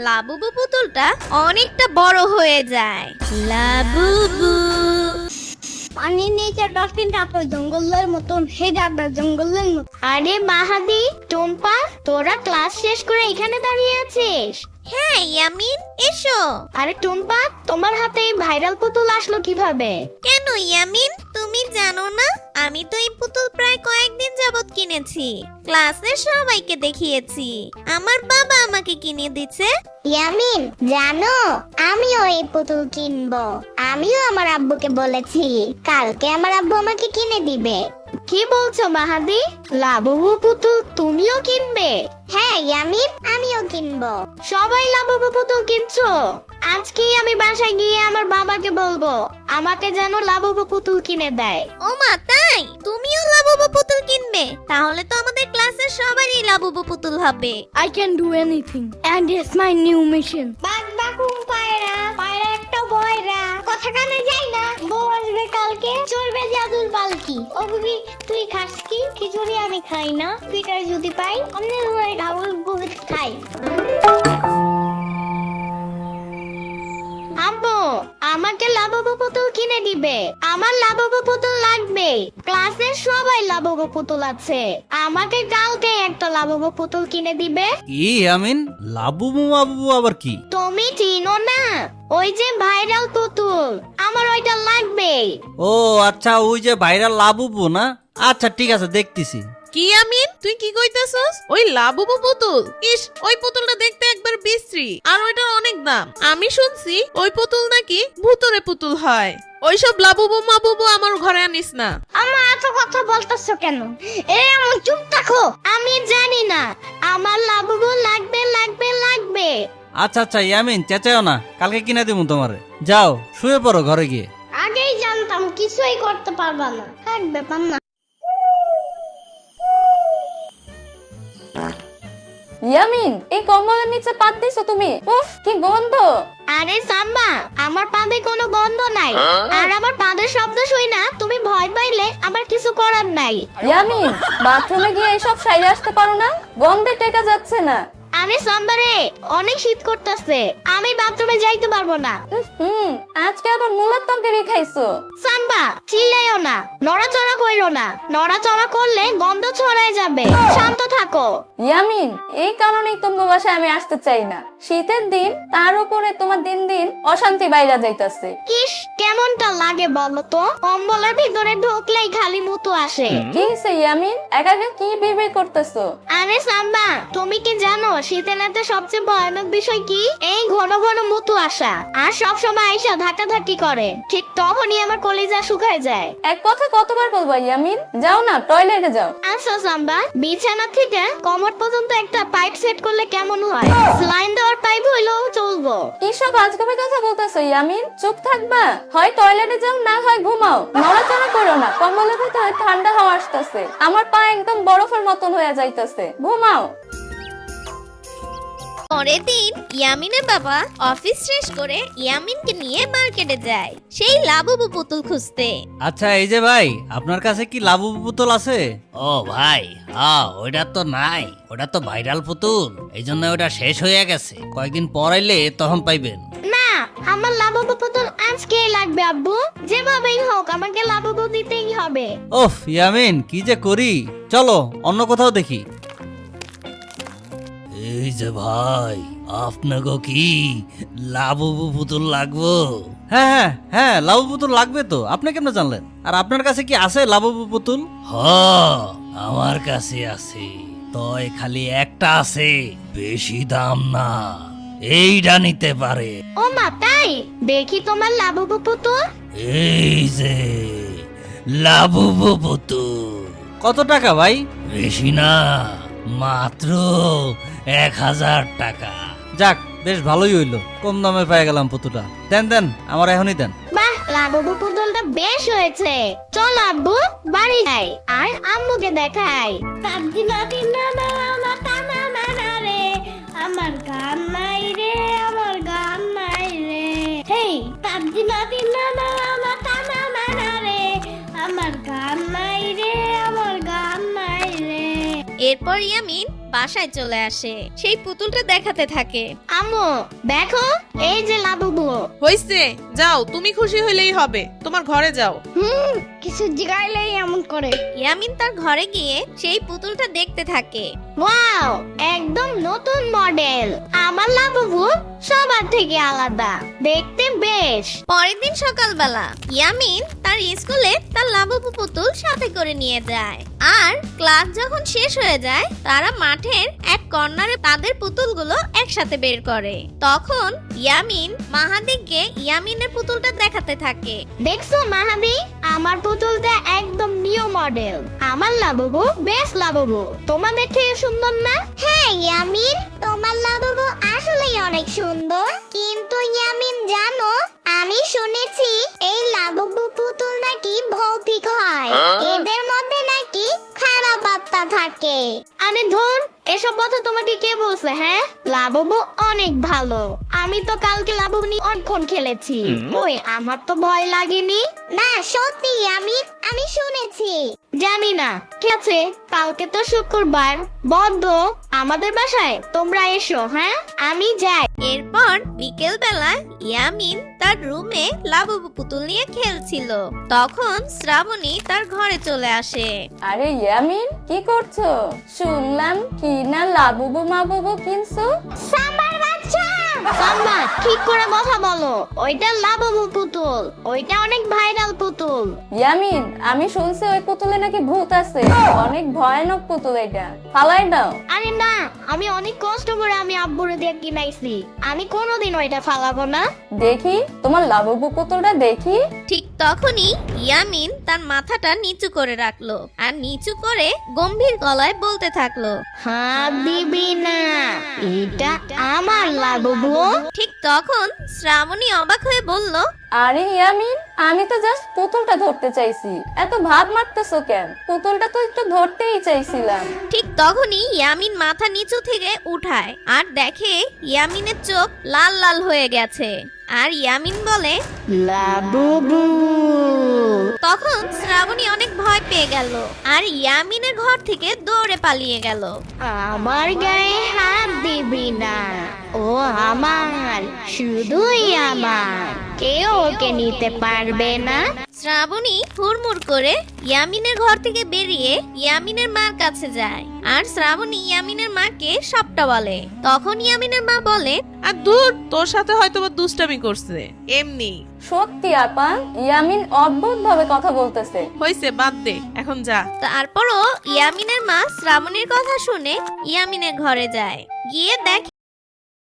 Labubu পুতুলটা অনেকটা বড় হয়ে যায়। লাবুবু পানির নিচে ডলফিনটা তো জঙ্গলের মতন যাবে জঙ্গলের মতন। আরে মাহাদি, টম্পা, তোরা ক্লাস শেষ করে এখানে দাঁড়িয়ে আছিস? হ্যাঁ ইয়ামিন, এসো। আরে টম্পা, তোমার হাতে এই ভাইরাল পুতুল আসলো কিভাবে? কেন ইয়ামিন, তুমি জানো না? আমি তো এই পুতুল প্রায় কয়েকদিন যাবত কিনেছি, ক্লাসের সবাইকে দেখিয়েছি। আমার বাবা আমাকে কিনে দিছে। ইয়ামিন, জানো আমিও এই পুতুল কিনবো। আমিও আমার আব্বুকে বলেছি কালকে আমার আব্বু আমাকে কিনে দিবে। কি বলছো মাহাদি? লাবুবু পুতুল তুমিও কিনবে? হ্যাঁ ইয়ামিন, আমিও কিনবো। সবাই লাবুবু পুতুল কিনছো? আজকেই আমি বাসায় গিয়ে আমার বাবাকে বলবো আমাকে যেন লাবুবু পুতুল কিনে দেয়। ও মা, তাই? তুমিও লাবুবু পুতুল কিনবে? তাহলে তো আমাদের ক্লাসের সবারই লাবুবু পুতুল হবে। I can do anything and it's my new mission. বাদ বাকুম পায়রা, পায়রা একটা বয়রা, কথা কানে যাই না। বউ আসবে কালকে, চলবে জাদুর পালকি। ও বিবি, তুই খাস কি? খিচুড়ি আমি খাই না। পিঠা যদি পাই অন্য ধরে ডাবল বহুত খাই। আম্মু, আমাকে লাবুবু পুতুল কিনে দিবে। আমার লাবুবু পুতুল লাগবে। ক্লাসের সবাই লাবুবু পুতুল আছে। আমাকে কালকে একটা লাবুবু পুতুল কিনে দিবে। কি আমিন, লাবুবু মাবুবু আবার কি? তুমি চিনো না? ওই যে ভাইরাল পুতুল, আমার ওইটা লাগবে। ও আচ্ছা, ওই যে ভাইরাল লাবুবু না? আচ্ছা ঠিক আছে, দেখতেছি। কি আমিন, তুই কি কইতাছস? ওই লাবুবু পুতুল? ইস, ওই পুতুলটা দেখতে একবার বিশ্রী, আর ওইটার অনেক দাম। আমি শুনছি ওই পুতুল নাকি ভূতরে পুতুল হয়। ওইসব লাবুবু মাবুবু আমার ঘরে আনিস না। আমার এত কথা বলতেছো কেন? আমার চুপ থাকো। আমি জানি না, আমার লাবুবু লাগবে লাগবে লাগবে। আচ্ছা আচ্ছা ইয়ামিন, চেঁচাও না, কালকে কিনে দেবো তোমারে। যাও শুয়ে পড়ো ঘরে গিয়ে। আগেই জানতাম কিছুই করতে পারবা না। থাক, ব্যাপার না। ইয়ামিন, এই কম্বলের নিচে পাত দিছো তুমি? উফ, কি গন্ধ! আরে সাম্বা, আমার পাদে কোনো গন্ধ নাই। আর আমার পাদের শব্দ শুই না তুমি ভয় পাইলে আমার কিছু করার নাই। ইয়ামিন, বাথরুমে গিয়ে এইসব সাইরে আসতে পারো না? গন্ধে টেকা যাচ্ছে না। আরে সাম্বা রে, অনেক শীত করতেছে, আমি বাথরুমে যাইতে পারবো না। আজকে আবার মুলার তরকারি খাইছো? সাম্বা, চিল্লাইও না, নড়াচড়া কইরো না। নড়াচড়া করলে গন্ধ ছড়ায় যাবে। শান্ত থাকো। ইয়ামিন, এই কারণেই তোমার বাসায় আমি আসতে চাই না। শীতের দিন, তার উপরে তোমার দিন দিন অশান্তি বাইরা যাইতাছে। ইস, কেমনটা লাগে বলো তো? কম্বলের ভিতরে ঢুকলেই খালি মুতো আসে। কি হইছে ইয়ামিন, একা একা কি বিড়বিড় করতেছো? আরে সাম্বা, তুমি কি জানো শীতের রাতে সবচেয়ে ভয়ানক বিষয় কি? এই ঘন ঘন মুতো আসা, আর সব সময় আইসা ধাক্কাধাক্কি করে। ঠিক তখনই আমার কলিজা শুকায় যায়। এক কথা কতবার বলবো ইয়ামিন? যাও না, টয়লেটে যাও। আচ্ছা সাম্বা, বিছানা থেকে কমর পর্যন্ত একটা পাইপ সেট করলে কেমন হয়? স্লাইন দেওয়ার পাইপ হইলেও চলবো। কি সব আজগবি কথা বলতেছো ইয়ামিন? চুপ থাকবা, হয় টয়লেটে যাও না হয় ঘুমাও। নড়াচড়া করো না, কম্বলের ভিতরে ঠান্ডা হাওয়া আসতেছে। আমার পা একদম বরফের মতন হয়ে যাইতেছে। ঘুমাও। পরের দিন ইয়ামিনের বাবা অফিস শেষ করে ইয়ামিনকে নিয়ে মার্কেটে যায় সেই লাবুবু পুতুল খুঁজতে। আচ্ছা এই যে ভাই, আপনার কাছে কি লাবুবু পুতুল আছে? ও ভাই, হ্যাঁ ওইটা তো নাই, ওটা তো ভাইরাল পুতুল, এই জন্য ওটা শেষ হয়ে গেছে। কয়েকদিন পর আইলে তখন পাইবেন। না, আমার লাবুবু পুতুল আজকেই লাগবে আব্বু। যেভাবেই হোক আমাকে লাবুবু দিতেই হবে। ওফ ইয়ামিন, কি যে করি, চলো অন্য কোথাও দেখি। এই যে ভাই, আপনাকে কি লাবুবু পুতুল লাগবো? হ্যাঁ হ্যাঁ হ্যাঁ, লাবুবু পুতুল লাগবে তো। আপনি কেমনে জানলেন? আর আপনার কাছে কি আছে লাবুবু পুতুল? আমার কাছে আছে, তয় খালি একটা আছে, বেশি দাম না, এইটা নিতে পারে। ও মা, তাই? দেখি তোমার লাবুবু পুতুল। এই যে লাবুবু পুতুল। কত টাকা ভাই? বেশি না, মাত্র 1000 টাকা। যাক, বেশ ভালোই হইলো, কম দামে পেয়ে গেলাম পুতুলটা। দেন দেন, আমার এখনই দেন। বাহ, লাবুবু পুতুলটা বেশ হয়েছে। চল আব্বু, বাড়ি যাই আর আম্মুকে দেখাই। আমার গান নাই রে, আমার গান নাই রে। হেই, তাবজি নাতি না না না না না রে, আমার গান নাই রে, আমার গান নাই রে। এরপর ইয়ামিন বাসায় চলে আসে সেই পুতুলটা দেখাতে থাকে। আম্মু দেখো, এই যে লাবুবু। হইছে, যাও, তুমি খুশি হইলেই হবে, তোমার ঘরে যাও। কিছু জিগাইলেই এমন করে। ইয়ামিন তার ঘরে গিয়ে সেই পুতুলটা দেখতে থাকে। ওয়াও, একদম নতুন মডেল। আমার লাবুবু সবার থেকে আলাদা, দেখতে বেশ। পরের দিন সকালবেলা ইয়ামিন তার স্কুলে তার লাবুবু পুতুল সাথে করে নিয়ে যায়। আর ক্লাস যখন শেষ হয়ে যায় তারা মাঠের এক কর্নারে তাদের পুতুলগুলো একসাথে বের করে। তখন ইয়ামিন মাহাদিকে ইয়ামিনের পুতুলটা দেখাতে থাকে। দেখছো মাহাদি, আমার পুতুলটা একদম নিউ মডেল। আমার লাবুবু বেশ লাবুবু, তোমাদের থেকে সুন্দর না? হ্যাঁ ইয়ামিন, তোমার লাবুবু আসলেই অনেক সুন্দর। কিন্তু ইয়ামিন জানো, আমি শুনেছি এই লাবুবু পুতুল নাকি ভৌতিক হয়, এদের মধ্যে নাকি খারাপ আত্মা থাকে। আরে ধর, এসব কথা তোমাকে কে বলছে? হ্যাঁ, লাবুবু অনেক ভালো। আমি তো কালকে লাবুবু নিয়ে অনেকক্ষণ খেলেছি। ওই আমার তো ভয় লাগেনি। না সত্যি আমি শুনেছি। জানি না, ঠিক আছে, কালকে তো শুক্রবার, বন্ধ আমাদের বাসায়, তোমরা এসো। হ্যাঁ, আমি যাই। এরপর বিকেল বেলা ইয়ামিন তার রুমে লাবুবু পুতুল নিয়ে খেলছিল। তখন শ্রাবণী তার ঘরে চলে আসে। আরে ইয়ামিন, কি করছো? শুনলাম কি না লাবুবু মাবুবু কিনছো? সাম্বার বাচ্চা, সাম্বা ঠিক করে কথা বলো। ওইটা লাবুবু পুতুল, ওইটা অনেক ভাইরাল পুতুল। ইয়ামিন, আমি শুনছি ওই পুতুলে নাকি ভূত আছে, অনেক ভয়ানক পুতুল এটা, ফালাই দাও। আরে না, আমি অনেক কষ্ট করে আমি আব্বুরে দিয়ে কিনাইছি, আমি কোনোদিন ওইটা ফালাবো না। দেখি তোমার লাবুবু পুতুলটা দেখি। ঠিক তখনই ইয়ামিন তার মাথাটা নিচু করে রাখলো আর নিচু করে গম্ভীর গলায় বলতে থাকলো, হাত দিবি না, এটা আমার লাবুবু। ঠিক তখন শ্রাবণী অবাক হয়ে বলল, আরে ইয়ামিন, আমি তো জাস্ট পুতুলটা ধরতে চাইছি, এত ভাব মারতেছো কেন? পুতুলটা তো একটু ধরতেই চাইছিলাম। ঠিক তখনই ইয়ামিন মাথা নিচু থেকে উঠায় আর দেখে ইয়ামিনের চোখ লাল লাল হয়ে গেছে। আর ইয়ামিন বলে, লাবুবু। তখন শ্রাবণী অনেক ভয় পেয়ে গেল আর ইয়ামিনের ঘর থেকে দৌড়ে পালিয়ে গেল। আমার গায়ে হাত দিবি না, ও আমার, শুধুই আমার, কেউ ওকে নিতে পারবে না। শ্রাবণী হুড়মুড় করে ইয়ামিনের ঘর থেকে বেরিয়ে ইয়ামিনের মার কাছে যায় আর শ্রাবণী ইয়ামিনের মাকে সবটা বলে। তখন ইয়ামিনের মা বলে, আর দূর, তোর সাথে হয়তো বা দুষ্টামি করছে, এমনি। সত্যি আপা, ইয়ামিন অদ্ভুত ভাবে কথা বলতেছে। হইছে, বাদ দে, এখন যা। তারপরও ইয়ামিনের মা শ্রাবণীর কথা শুনে ইয়ামিনের ঘরে যায়। গিয়ে দেখে